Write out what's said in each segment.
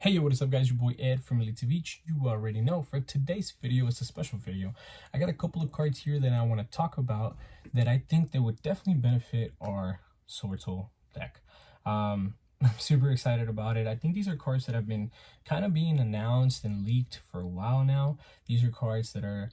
Hey, yo, what is up, guys? Your boy Ed from Savij. You already know. For today's video, it's a special video. I got a couple of cards here that I want to talk about that I think that would definitely benefit our SwordSoul deck. I'm super excited about it. I think these are cards that have been kind of being announced and leaked for a while now. These are cards that are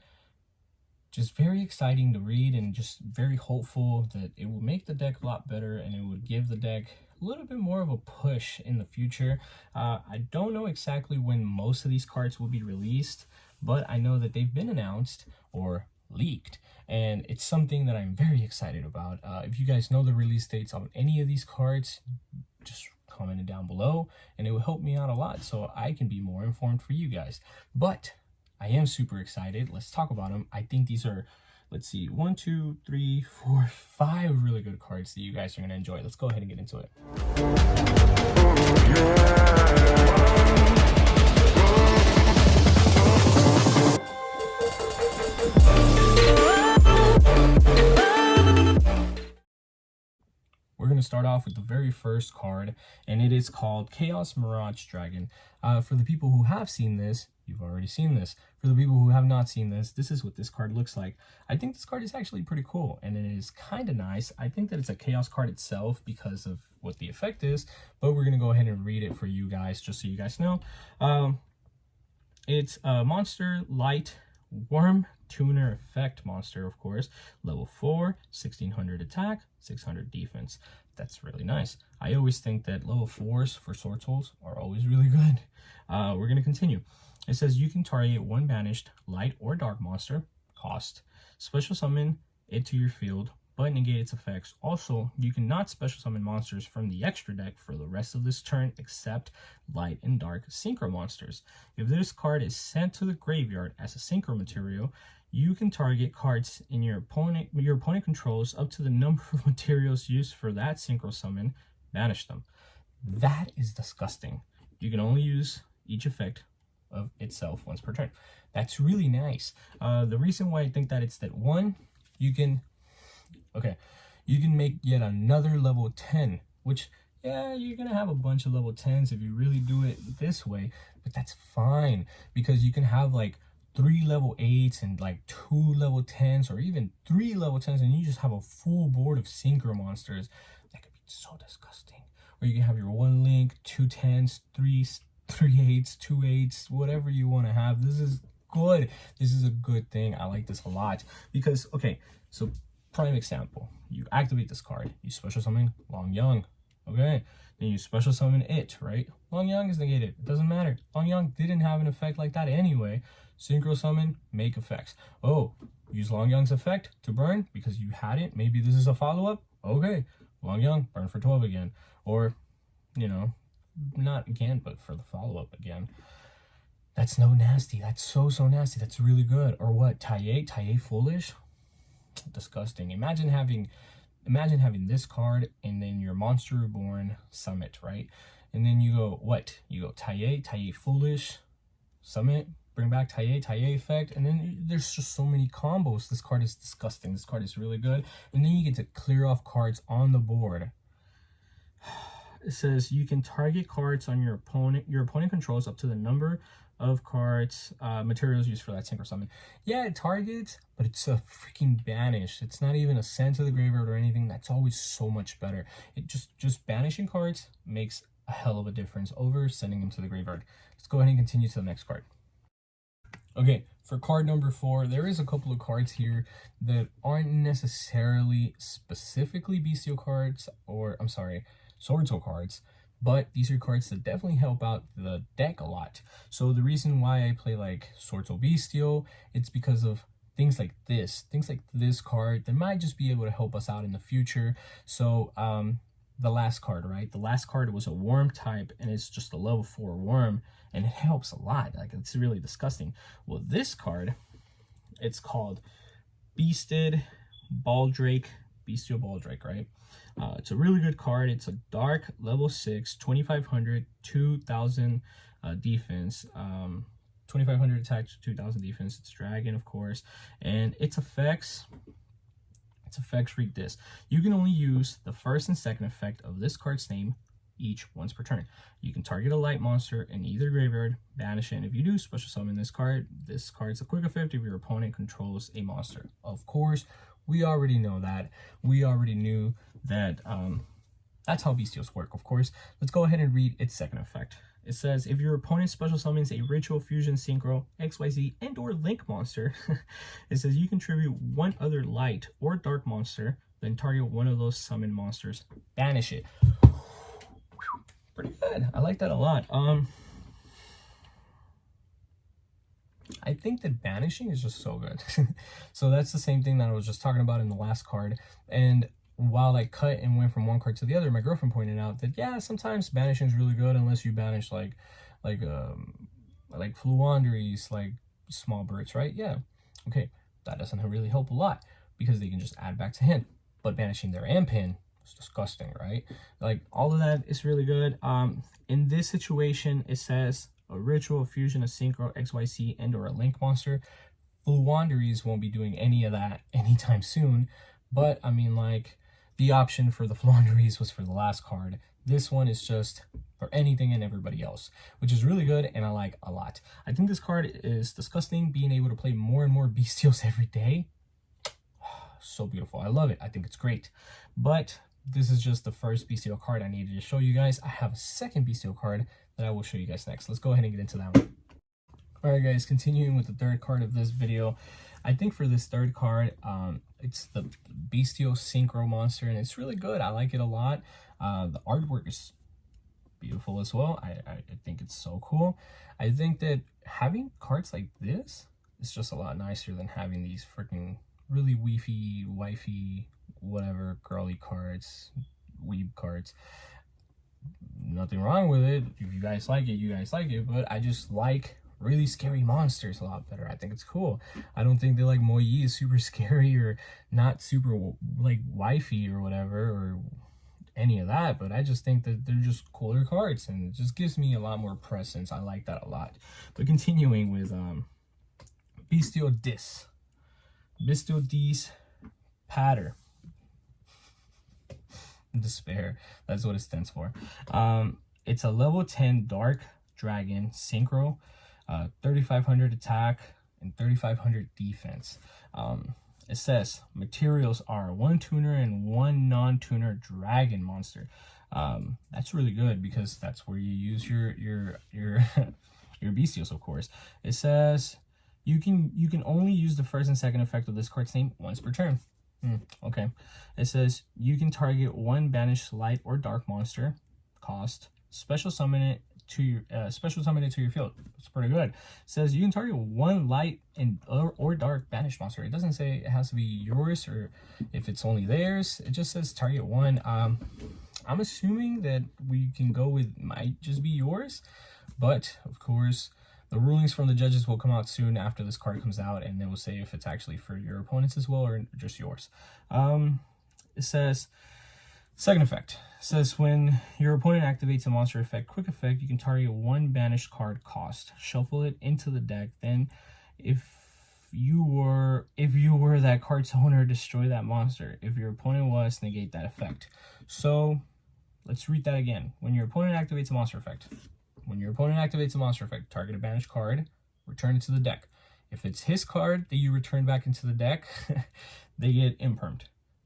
just very exciting to read and just very hopeful that it will make the deck a lot better and it would give the deck a little bit more of a push in the future. I don't know exactly when most of these cards will be released, but I know that they've been announced or leaked, and it's something that I'm very excited about. If you guys know the release dates on any of these cards, just comment it down below and it will help me out a lot so I can be more informed for you guys. But I am super excited. Let's talk about them. I think these are, let's see, 1, 2, 3, 4, 5 really good cards that you guys are going to enjoy. Let's go ahead and get into it. We're going to start off with the very first card, and it is called Chaos Mirage Dragon. For the people who have seen this, you've already seen this. For the people who have not seen this, this is what this card looks like. I think this card is actually pretty cool, and it is kind of nice. I think that it's a Chaos card itself because of what the effect is, but we're going to go ahead and read it for you guys, just so you guys know. It's a monster light worm tuner effect monster, of course, level 4, 1600 attack, 600 defense. That's really nice. I always think that level 4s for SwordSouls are always really good. We're going to continue. It says you can target one banished light or dark monster, cost, special summon it to your field, but negate its effects. Also, you cannot special summon monsters from the extra deck for the rest of this turn except light and dark synchro monsters. If this card is sent to the graveyard as a synchro material, you can target cards in your opponent controls up to the number of materials used for that synchro summon, banish them. That is disgusting. You can only use each effect of itself once per turn. That's really nice. The reason why I think that it's that, one, you can make yet another level 10, which, yeah, you're gonna have a bunch of level 10s if you really do it this way, but that's fine because you can have like 3 level 8s and like 2 level 10s or even 3 level 10s, and you just have a full board of synchro monsters. That could be so disgusting. Or you can have your 1 link, 2 10s, 3 8s, 2 8s, whatever you want to have. This is good. This is a good thing. I like this a lot because, okay, so prime example, you activate this card, you special summon Long Young, okay, then you special summon it, right? Long Young is negated, it doesn't matter. Long Young didn't have an effect like that anyway. Synchro summon, make effects. Oh, use Long Young's effect to burn because you had it. Maybe this is a follow-up. Okay, Long Young, burn for 12 again. Or, you know, not again, but for the follow-up again. That's no nasty. That's so nasty. That's really good. Or what? Taye Foolish? Disgusting. Imagine having this card and then your Monster Reborn Summit, right? And then you go, what? You go Taye Foolish, Summit, bring back Taye effect, and then there's just so many combos. This card is disgusting. This card is really good. And then you get to clear off cards on the board. It says you can target cards on your opponent controls up to the number of cards, materials used for that synchro summon. Yeah, it targets, but it's a freaking banish. It's not even a send to the graveyard or anything. That's always so much better. It just banishing cards makes a hell of a difference over sending them to the graveyard. Let's go ahead and continue to the next card. Okay, for card number 4, there is a couple of cards here that aren't necessarily specifically bestial cards, or I'm sorry, SwordSoul cards, but these are cards that definitely help out the deck a lot. So the reason why I play like SwordSoul Bystial, it's because of things like this card that might just be able to help us out in the future. So the last card, right? The last card was a worm type, and it's just a level 4 worm, and it helps a lot. Like, it's really disgusting. Well, this card, it's called Bystial Baldrake, right? It's a really good card. It's a dark level 6, 2500, 2000 defense, 2500 attack, 2000 defense. It's dragon, of course, and its effects read this: you can only use the first and second effect of this card's name each once per turn. You can target a light monster in either graveyard, banish it, and if you do, special summon this card. This card's a quick effect if your opponent controls a monster. Of course, we already know that. We already knew that that's how Bystials work, of course. Let's go ahead and read its second effect. It says, if your opponent special summons a Ritual, Fusion, Synchro, XYZ, and or Link monster, it says you contribute one other light or dark monster, then target one of those summoned monsters, banish it. Pretty good. I like that a lot. I think that banishing is just so good. So that's the same thing that I was just talking about in the last card. And while I cut and went from one card to the other, my girlfriend pointed out that yeah, sometimes banishing is really good unless you banish like Fluanderies, like small birds, right? Yeah. Okay, that doesn't really help a lot because they can just add back to hand. But banishing their Ampin is disgusting, right? Like all of that is really good. In this situation, it says a Ritual, a Fusion, a Synchro, XYZ, and or a Link monster. Fluanderies won't be doing any of that anytime soon. But I mean, like, the option for the Fluanderies was for the last card. This one is just for anything and everybody else, which is really good and I like a lot. I think this card is disgusting, being able to play more and more Bystials every day. So beautiful. I love it. I think it's great. But this is just the first Bystial card I needed to show you guys. I have a second Bystial card that I will show you guys next. Let's go ahead and get into that one. Alright guys, continuing with the third card of this video. I think for this third card, it's the Bystial Synchro monster, and it's really good. I like it a lot. The artwork is beautiful as well. I think it's so cool. I think that having cards like this is just a lot nicer than having these freaking really weefy, wifey, whatever, girly cards, weeb cards. Nothing wrong with it. If you guys like it, you guys like it, but I just like really scary monsters a lot better. I think it's cool. I don't think that like Moi is super scary or not super like wifey or whatever or any of that, but I just think that they're just cooler cards and it just gives me a lot more presence. I like that a lot. But continuing with Bystial Dis Pater. Despair, that's what it stands for. It's a level 10 dark dragon synchro, 3500 attack and 3500 defense. It says materials are 1 tuner and 1 non-tuner dragon monster. That's really good because that's where you use your your Bystials, of course. It says you can only use the first and second effect of this card's name once per turn. Okay. It says you can target 1 banished light or dark monster, cost, special summon it to your field. It's pretty good. It says you can target 1 light and or dark banished monster. It doesn't say it has to be yours or if it's only theirs. It just says target 1. I'm assuming that we can go with might just be yours, but of course the rulings from the judges will come out soon after this card comes out, and they will say if it's actually for your opponents as well or just yours. It says, second effect. It says when your opponent activates a monster effect, quick effect, you can target 1 banished card cost. Shuffle it into the deck. Then if you were that card's owner, destroy that monster. If your opponent was, negate that effect. So let's read that again. When your opponent activates a monster effect. When your opponent activates a monster effect, target a banished card, return it to the deck. If it's his card that you return back into the deck, they get impermed.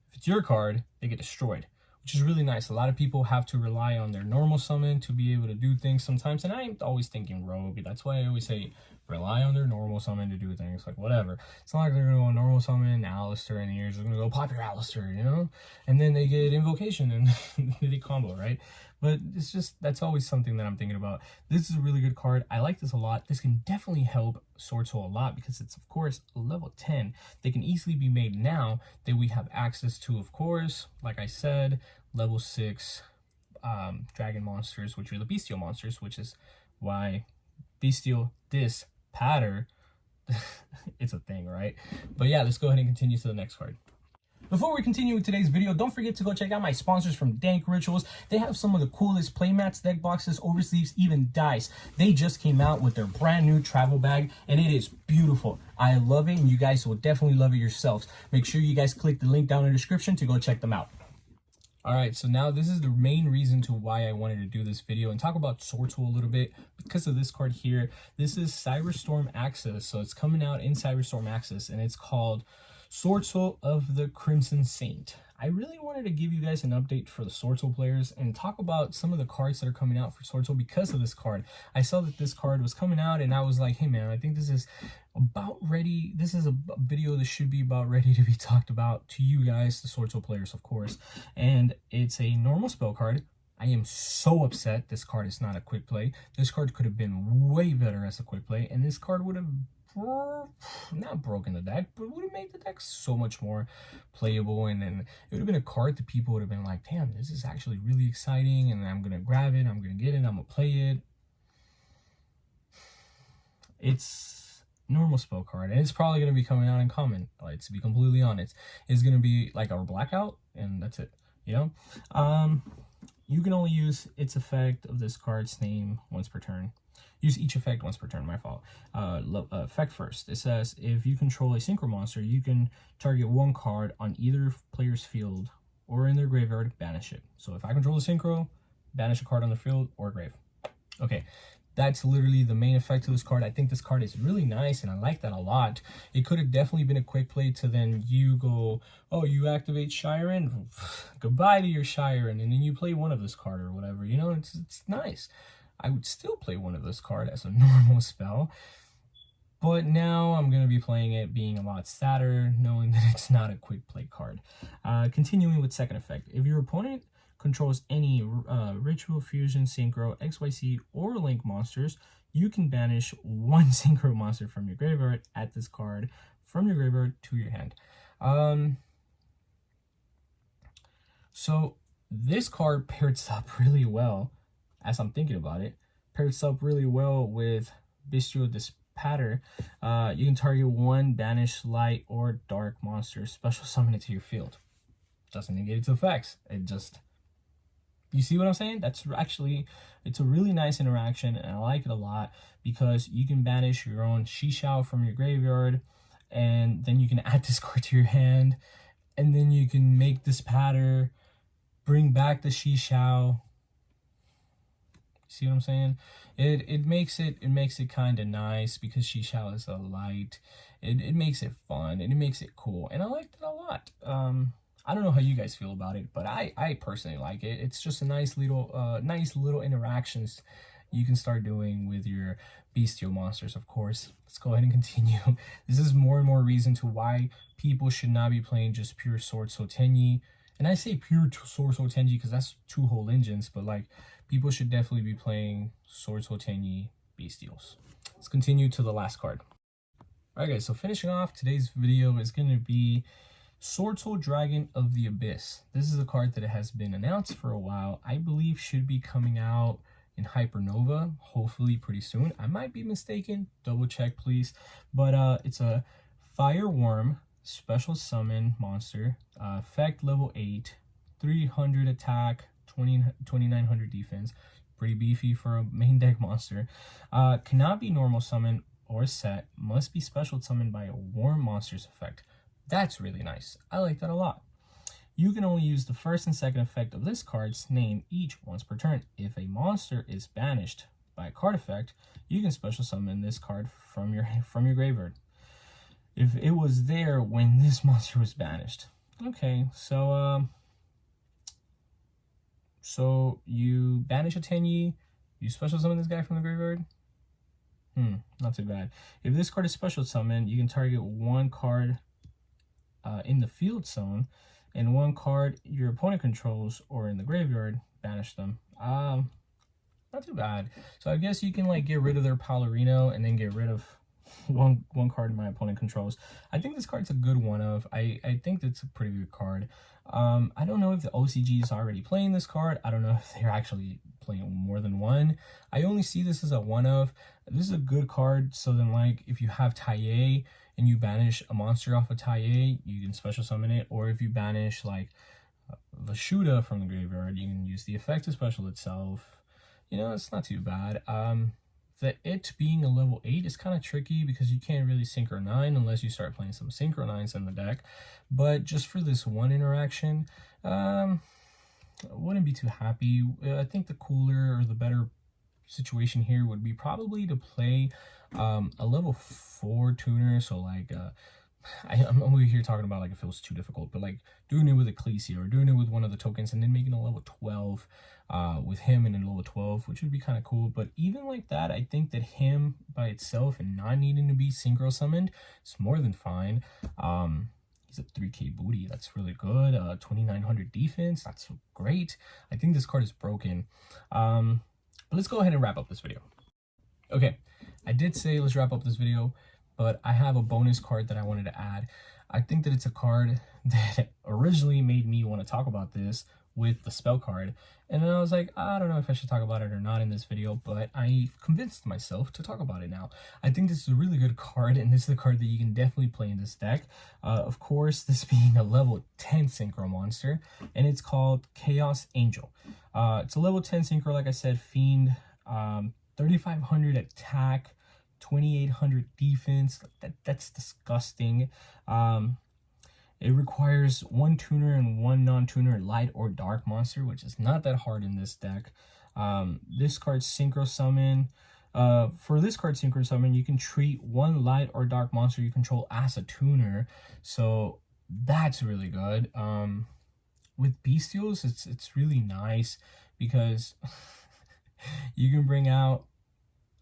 If it's your card, they get destroyed, which is really nice. A lot of people have to rely on their normal summon to be able to do things sometimes, and I'm always thinking rogue. That's why I always say rely on their normal summon to do things, like whatever. It's not like they're going to go normal summon Alistair and you're just going to go pop your Alistair, you know? And then they get invocation and they combo, right? But it's just, that's always something that I'm thinking about. This is a really good card. I like this a lot. This can definitely help SwordSoul a lot because it's, of course, a level 10. They can easily be made now that we have access to, of course, like I said, level 6 dragon monsters, which are the Bystial monsters, which is why Bystial Dis Pater, it's a thing, right? But yeah, let's go ahead and continue to the next card. Before we continue with today's video, don't forget to go check out my sponsors from Dank Rituals. They have some of the coolest playmats, deck boxes, oversleeves, even dice. They just came out with their brand new travel bag, and it is beautiful. I love it, and you guys will definitely love it yourselves. Make sure you guys click the link down in the description to go check them out. All right, so now this is the main reason to why I wanted to do this video and talk about SwordSoul a little bit because of this card here. This is Cyberstorm Access, so it's coming out in Cyberstorm Access, and it's called SwordSoul of the Crimson Saint. I really wanted to give you guys an update for the SwordSoul players and talk about some of the cards that are coming out for SwordSoul because of this card. I saw that this card was coming out and I was like, hey man, I think this is about ready. This is a video that should be about ready to be talked about to you guys, the SwordSoul players, of course. And it's a normal spell card. I am so upset this card is not a quick play. This card could have been way better as a quick play, and this card would have not broken the deck, but would have made the deck so much more playable, and then it would have been a card that people would have been like, damn, this is actually really exciting, and I'm gonna grab it, I'm gonna get it, I'm gonna play it. It's normal spell card, and it's probably gonna be coming out in common, like, to be completely honest. It's gonna be like our blackout, and that's it, you know. You can only use its effect of this card's name once per turn. Use each effect once per turn, my fault. Effect first. It says, if you control a synchro monster, you can target one card on either player's field or in their graveyard, banish it. So if I control a synchro, banish a card on the field or grave. Okay, that's literally the main effect of this card. I think this card is really nice, and I like that a lot. It could have definitely been a quick play to then you go, oh, you activate Shiren, goodbye to your Shiren, and then you play one of this card or whatever. You know, it's nice. I would still play one of this card as a normal spell, but now I'm going to be playing it being a lot sadder, knowing that it's not a quick play card. Continuing with second effect. If your opponent controls any Ritual, Fusion, Synchro, XYZ, or Link monsters, you can banish one Synchro monster from your graveyard, add this card from your graveyard to your hand. So this card pairs up really well. As I'm thinking about it, pairs up really well with Bystial Dis Pater. You can target one banish light or dark monster, special summon it to your field. Doesn't negate its effects. It just, you see what I'm saying? That's actually, it's a really nice interaction, and I like it a lot because you can banish your own YuGiOh from your graveyard, and then you can add this card to your hand, and then you can make this pattern, bring back the YuGiOh. See what I'm saying? It makes it kind of nice because YuGiOh is a light. It makes it fun and it makes it cool, and I liked it a lot. I don't know how you guys feel about it, but I personally like it. It's just a nice little interactions you can start doing with your bestial monsters, of course. Let's go ahead and continue. This is more and more reason to why people should not be playing just pure SwordSoul Tenyi. And I say pure SwordSoul Tenyi because that's two whole engines, but like, people should definitely be playing SwordSoul Tenyi Bestials. Let's continue to the last card. Alright guys, so finishing off today's video is going to be SwordSoul Dragon of the Abyss. This is a card that has been announced for a while. I believe should be coming out in Hypernova, hopefully pretty soon. I might be mistaken, double check please. But it's a Fire Worm special summon monster, effect level 8, 300 attack, 2900 defense, pretty beefy for a main deck monster. Cannot be normal summon or set, must be special summoned by a Worm monster's effect. That's really nice. I like that a lot. You can only use the first and second effect of this card's name each once per turn. If a monster is banished by a card effect, you can special summon this card from your graveyard if it was there when this monster was banished. Okay, so you banish a Tenyi, you special summon this guy from the graveyard. Not too bad. If this card is special summoned, you can target one card in the field zone, and one card your opponent controls or in the graveyard, banish them. Not too bad. So I guess you can like get rid of their Palorino and then get rid of one card my opponent controls. I think this card's a good one of. I think that's a pretty good card. I don't know if the OCG is already playing this card. I don't know if they're actually playing more than one. I only see this as a one of. This is a good card, so then like if you have Taiye and you banish a monster off of Taiye, you can special summon it. Or if you banish like Vashuda from the graveyard, you can use the effect to special itself. You know, it's not too bad. It being a level 8 is kind of tricky because you can't really Synchro 9 unless you start playing some Synchro 9s in the deck. But just for this one interaction, wouldn't be too happy. I think the cooler or the better situation here would be probably to play a level 4 tuner. So like I'm over here talking about like if it was too difficult, but like doing it with Ecclesia or doing it with one of the tokens and then making a level 12 with him and a level 12, which would be kind of cool. But even like that, I think that him by itself and not needing to be synchro summoned is more than fine. He's a 3k booty. That's really good. 2900 defense. That's great. I think this card is broken. But let's go ahead and wrap up this video. Okay, I did say let's wrap up this video, but I have a bonus card that I wanted to add. I think that it's a card that originally made me want to talk about this with the spell card. And then I was like, I don't know if I should talk about it or not in this video, but I convinced myself to talk about it now. I think this is a really good card, and this is a card that you can definitely play in this deck. Of course, this being a level 10 synchro monster, and it's called Chaos Angel. It's a level 10 synchro, like I said, Fiend, 3500 attack, 2800 defense. That's disgusting. It requires one tuner and one non-tuner light or dark monster, which is not that hard in this deck. This card synchro summon. For this card synchro summon, you can treat one light or dark monster you control as a tuner, so that's really good. With bestials, it's really nice because you can bring out,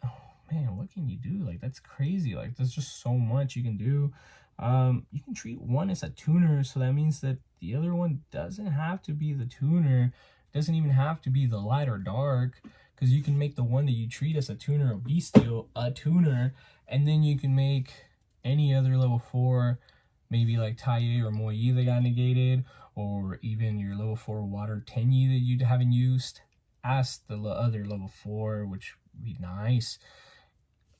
oh man, what can you do? Like, that's crazy. Like, there's just so much you can do. You can treat one as a tuner, so that means that the other one doesn't have to be the tuner, doesn't even have to be the light or dark, because you can make the one that you treat as a tuner or bestial a tuner, and then you can make any other level 4, maybe like Taiye or Moyi that got negated, or even your level 4 water Tenyi that you haven't used as the other level 4, which would be nice.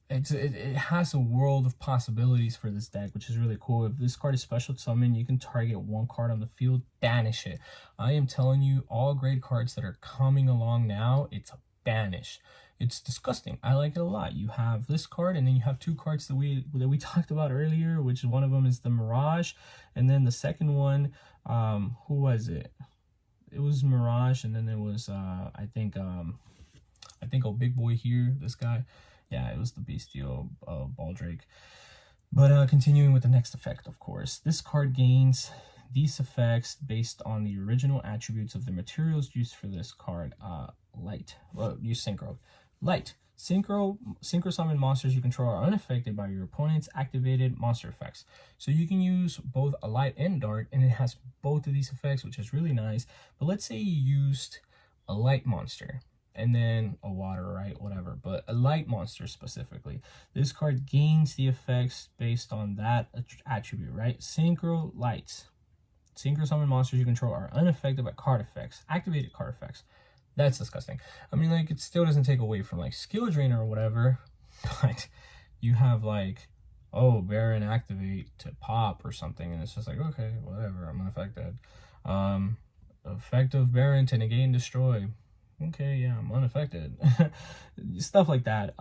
It has a world of possibilities for this deck, which is really cool. If this card is special summon, you can target one card on the field, banish it. I am telling you, all great cards that are coming along now, it's a banish. It's disgusting. I like it a lot. You have this card, and then you have two cards that we talked about earlier, which one of them is the Mirage, and then the second one, who was it? It was Mirage, and then it was I think a big boy here, this guy. Yeah, it was the Bystial Baldrake. But continuing with the next effect, of course. This card gains these effects based on the original attributes of the materials used for this card. Light. Well, use synchro. Light. Synchro summon monsters you control are unaffected by your opponent's activated monster effects. So you can use both a light and dark, and it has both of these effects, which is really nice. But let's say you used a light monster and then a water, right? Whatever. But a light monster specifically. This card gains the effects based on that attribute, right? Synchro lights. Synchro summon monsters you control are unaffected by card effects, activated card effects. That's disgusting. I mean, like, it still doesn't take away from, like, skill drainer or whatever, but you have, like, oh, Baron activate to pop or something, and it's just like, okay, whatever, I'm unaffected. Effective Baron to negate and destroy. Okay, yeah, I'm unaffected. Stuff like that.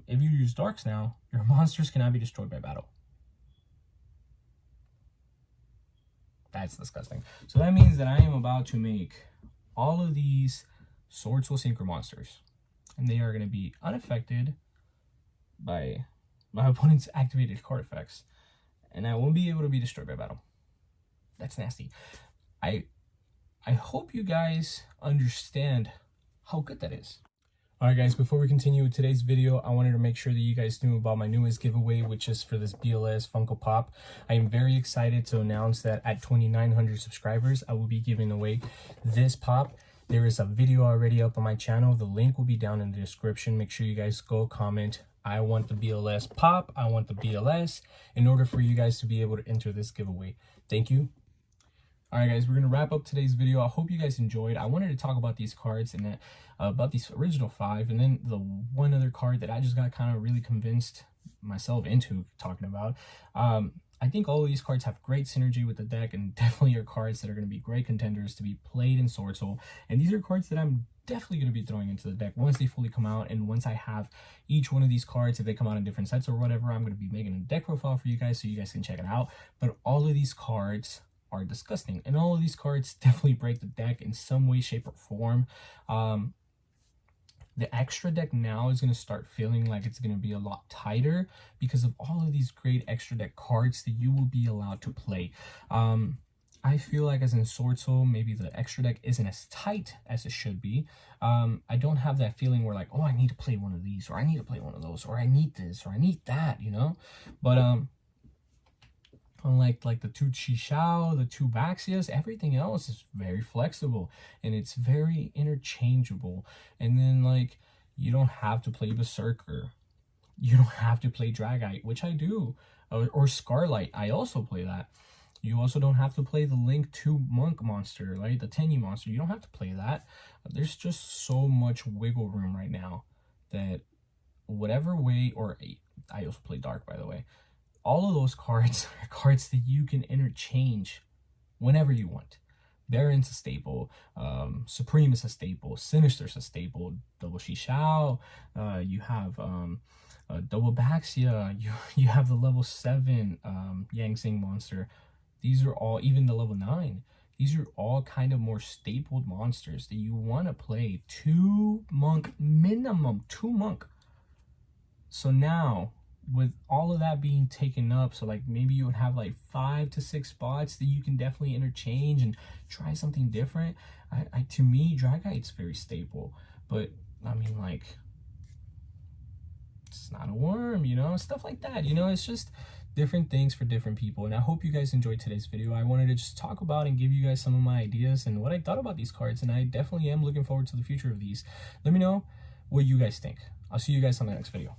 If you use darks now, your monsters cannot be destroyed by battle. That's disgusting. So that means that I am about to make all of these SwordSoul synchro monsters, and they are going to be unaffected by my opponent's activated card effects, and I won't be able to be destroyed by battle. That's nasty. I hope you guys understand how good that is. All right, guys, before we continue with today's video, I wanted to make sure that you guys knew about my newest giveaway, which is for this BLS Funko Pop. I am very excited to announce that at 2,900 subscribers, I will be giving away this pop. There is a video already up on my channel. The link will be down in the description. Make sure you guys go comment, I want the BLS pop, I want the BLS, in order for you guys to be able to enter this giveaway. Thank you. All right, guys, we're going to wrap up today's video. I hope you guys enjoyed. I wanted to talk about these cards and about these original 5, and then the one other card that I just got kind of really convinced myself into talking about. I think all of these cards have great synergy with the deck, and definitely are cards that are going to be great contenders to be played in SwordSoul. And these are cards that I'm definitely going to be throwing into the deck once they fully come out, and once I have each one of these cards, if they come out in different sets or whatever, I'm going to be making a deck profile for you guys so you guys can check it out. But all of these cards are disgusting. And all of these cards definitely break the deck in some way, shape, or form. The extra deck now is going to start feeling like it's going to be a lot tighter because of all of these great extra deck cards that you will be allowed to play. I feel like as in SwordSoul, maybe the extra deck isn't as tight as it should be. I don't have that feeling where like, oh, I need to play one of these, or I need to play one of those, or I need this, or I need that, you know? But unlike like the 2 YuGiOh, the 2 Bystials, everything else is very flexible and it's very interchangeable. And then like, you don't have to play Berserker. You don't have to play Dragite, which I do, or Scarlight. I also play that. You also don't have to play the Link 2 Monk monster, right? The Tenyi monster. You don't have to play that. There's just so much wiggle room right now that whatever way, or I also play Dark, by the way. All of those cards are cards that you can interchange whenever you want. Baron's a staple, Supreme is a staple, Sinister's a staple, Double YuGiOh, you have Double Baxia, you have the level 7 Yang Xing monster. These are all, even the level 9, these are all kind of more stapled monsters that you want to play. 2 monk, minimum 2 monk. So now, with all of that being taken up, so like maybe you would have like 5 to 6 spots that you can definitely interchange and try something different. To me, Dragite's very staple, but I mean, like, it's not a worm, you know, stuff like that, you know. It's just different things for different people. And I hope you guys enjoyed today's video. I wanted to just talk about and give you guys some of my ideas and what I thought about these cards, and I definitely am looking forward to the future of these. Let me know what you guys think. I'll see you guys on the next video.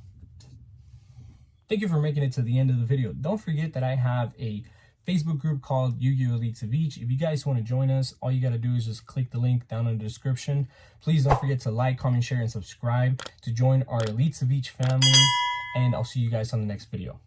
Thank you for making it to the end of the video. Don't forget that I have a Facebook group called YuGiOh Elite Savij. If you guys want to join us, all you got to do is just click the link down in the description. Please don't forget to like, comment, share, and subscribe to join our Elite Savij family. And I'll see you guys on the next video.